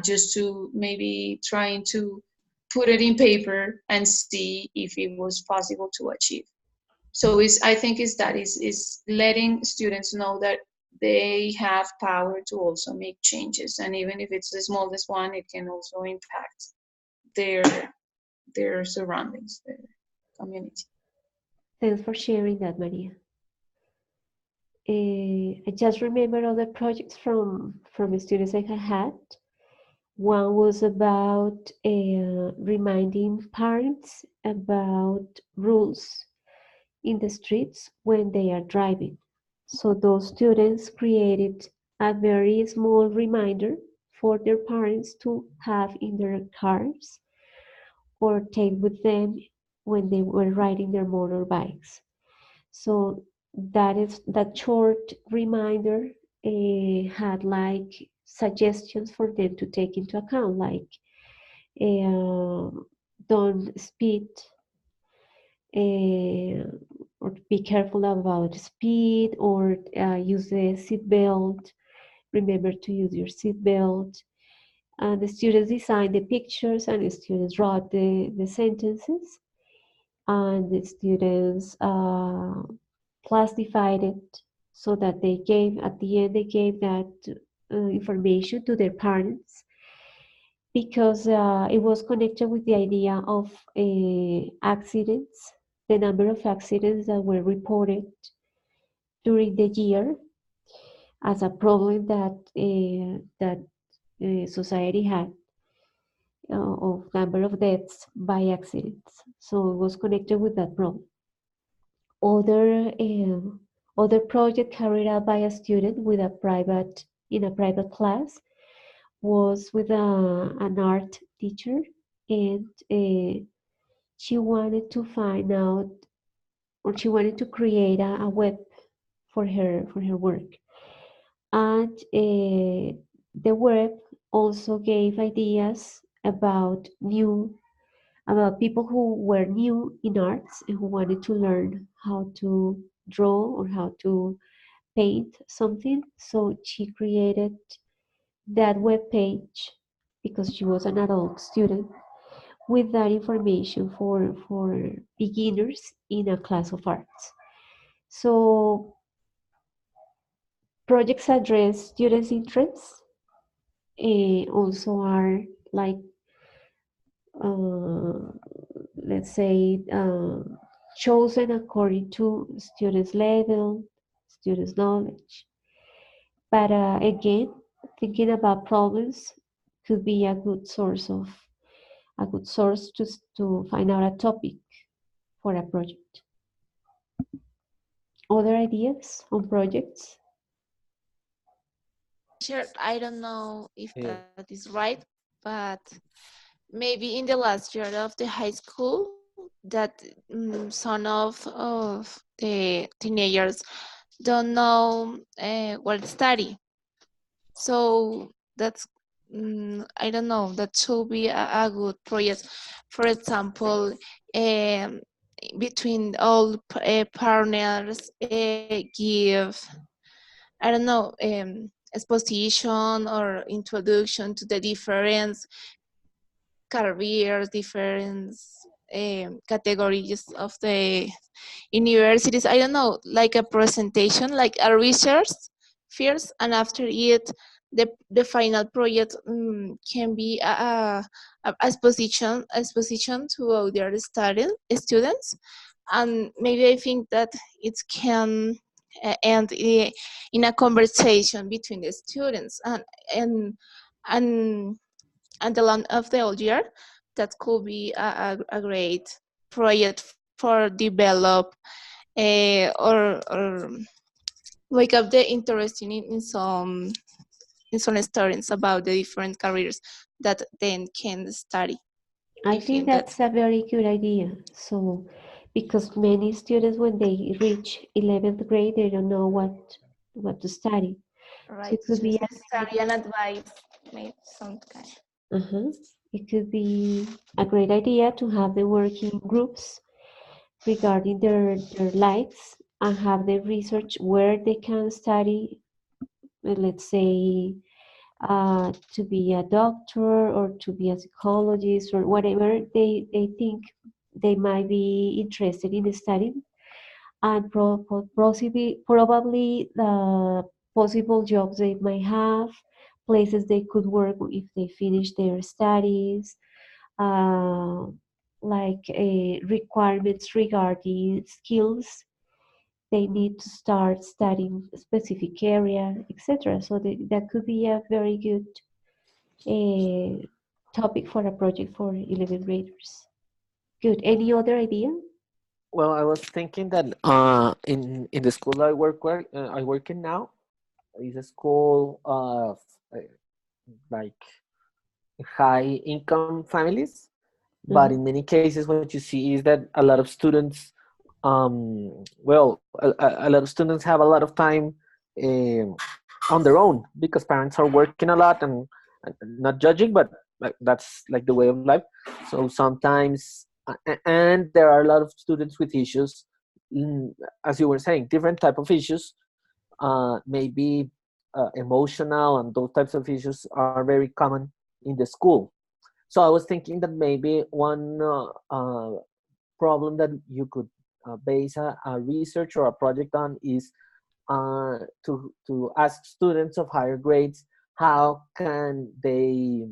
just to maybe trying to put it in paper and see if it was possible to achieve. So I think is letting students know that they have power to also make changes, and even if it's the smallest one, it can also impact their surroundings, their community. Thanks for sharing that, Maria. I just remember other projects from the students I had. One was about reminding parents about rules in the streets when they are driving. So those students created a very small reminder for their parents to have in their cars or take with them when they were riding their motorbikes. So that short reminder had like suggestions for them to take into account, like uh, don't speed, or be careful about speed, or use the seat belt. Remember to use your seat belt. And the students designed the pictures, and the students wrote the sentences, and the students classified it so that they gave, at the end, they gave that information to their parents, because it was connected with the idea of accidents, the number of accidents that were reported during the year as a problem that society had, of number of deaths by accidents. So it was connected with that problem. Other Other project carried out by a student with a private in a private class was with an art teacher, and she wanted to find out, or she wanted to create a web for her work. And the web also gave ideas about people who were new in arts and who wanted to learn how to draw or how to paint something. So she created that web page because she was an adult student with that information for beginners in a class of arts. So projects address students' interests, also are like, uh, let's say, chosen according to students' level, students' knowledge. But again, thinking about problems could be a good source to find out a topic for a project. Other ideas on projects? Sure, I don't know if Yeah. that is right, but maybe in the last year of the high school, that some of the teenagers don't know what to study. So that's I don't know. That should be a good project. For example, um, between all partners, give, I don't know, exposition or introduction to the different careers, different categories of the universities. I don't know, like a presentation, like a research first, and after it, the final project can be a exposition to other students, and maybe I think that it can end in a conversation between the students and and and the long of the whole year. That could be a great project for develop or wake up the interest in some students about the different careers that then can study. I I think think that that's a very good idea. So, because many students, when they reach 11th grade, they don't know what to study. So right it could be study and advice maybe some kind. uh it could be a great idea to have them work in groups regarding their likes and have them research where they can study, let's say, to be a doctor or to be a psychologist or whatever they think they might be interested in studying, and probably the possible jobs they might have, places they could work if they finish their studies, uh, like requirements regarding skills they need to start studying a specific area, etc. So that could be a very good topic for a project for 11th graders. Good. Any other idea? Well, I was thinking that in the school I work in now is a school of like high income families, but Uh-huh. in many cases what you see is that a lot of students well a lot of students have a lot of time um, on their own because parents are working a lot and not judging, but like, that's like the way of life. So sometimes and there are a lot of students with issues, mm, as you were saying, different type of issues, maybe emotional and those types of issues are very common in the school. So I was thinking that maybe one problem that you could base a research or a project on is to ask students of higher grades how can they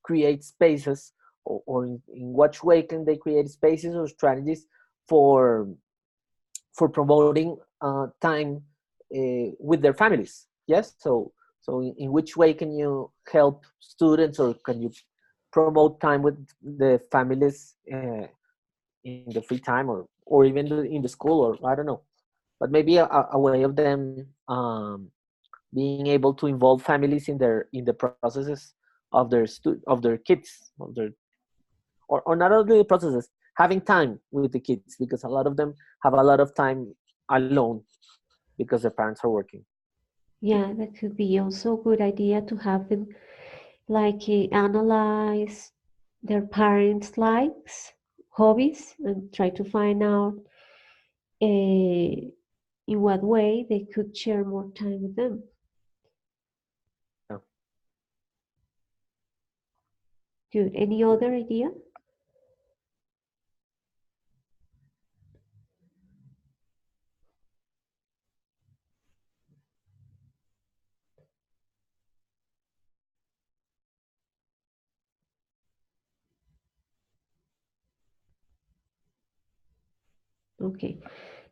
create spaces, or in what way can they create spaces or strategies for promoting time with their families. Yes, so in which way can you help students, or can you promote time with the families in the free time, or even in the school, or I don't know. but maybe a way of them being able to involve families in the processes of of their kids, of their, or not only the processes, having time with the kids, because a lot of them have a lot of time alone because their parents are working. Yeah, that could be also a good idea to have them like analyze their parents' likes, hobbies, and try to find out in what way they could share more time with them. Yeah. Good. Any other idea? Okay.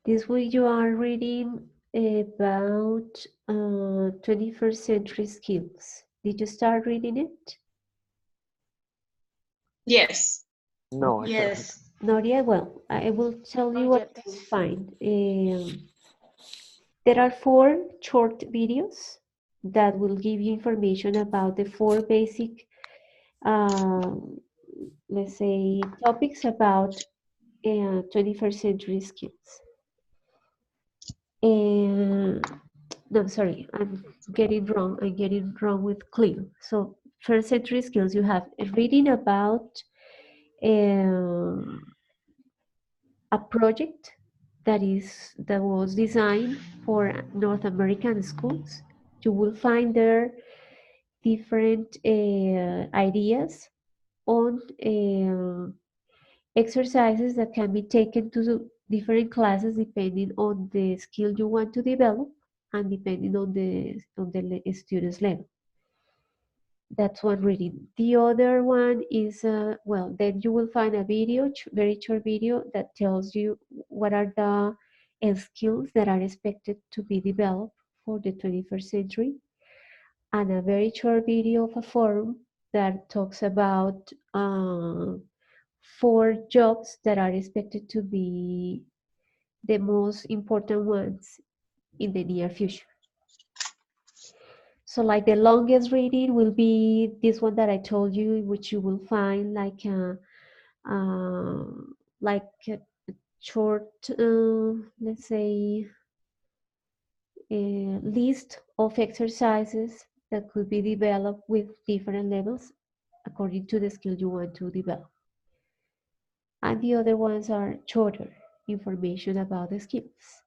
This week you are reading about 21st century skills. Did you start reading it? Yes. No, I haven't. Yes. Not yet. Well, I will tell you Not what yet. you will find. There are 4 short videos that will give you information about the 4 basic, let's say, topics about 21st century skills. And no, sorry, I'm getting wrong. I'm getting wrong with clear. So, first century skills, you have reading about um, a project that was designed for North American schools. You will find there different ideas on exercises that can be taken to different classes depending on the skill you want to develop and depending on the student's level. That's one reading. The other one is, well, then you will find a video, very short video that tells you what are the skills that are expected to be developed for the 21st century, and a very short video of a forum that talks about 4 jobs that are expected to be the most important ones in the near future. So like the longest reading will be this one that I told you, which you will find uh, like a short, let's say, a list of exercises that could be developed with different levels according to the skill you want to develop. And the other ones are shorter information about the skills.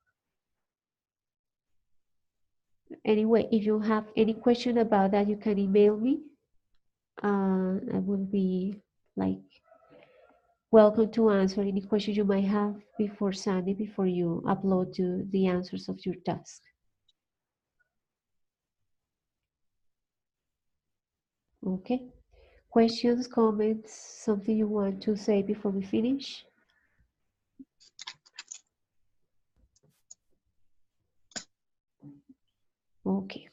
Anyway, if you have any question about that, you can email me. I will be like welcome to answer any questions you might have before Sunday, before you upload the answers of your task. Okay. Questions, comments, something you want to say before we finish? Okay.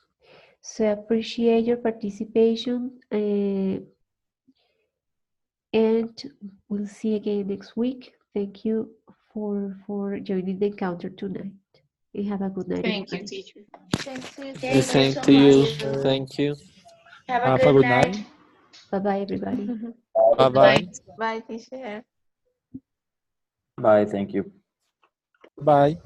So I appreciate your participation and we'll see again next week. Thank you for joining the encounter tonight. And have a good night, Thank you, everybody. teacher. Thanks to you The Thank you too. same so to you. much. Thank you. Have a Have a good good night. night. Bye-bye, everybody. Bye Good bye. night. Bye, teacher. Bye. Thank you. Bye.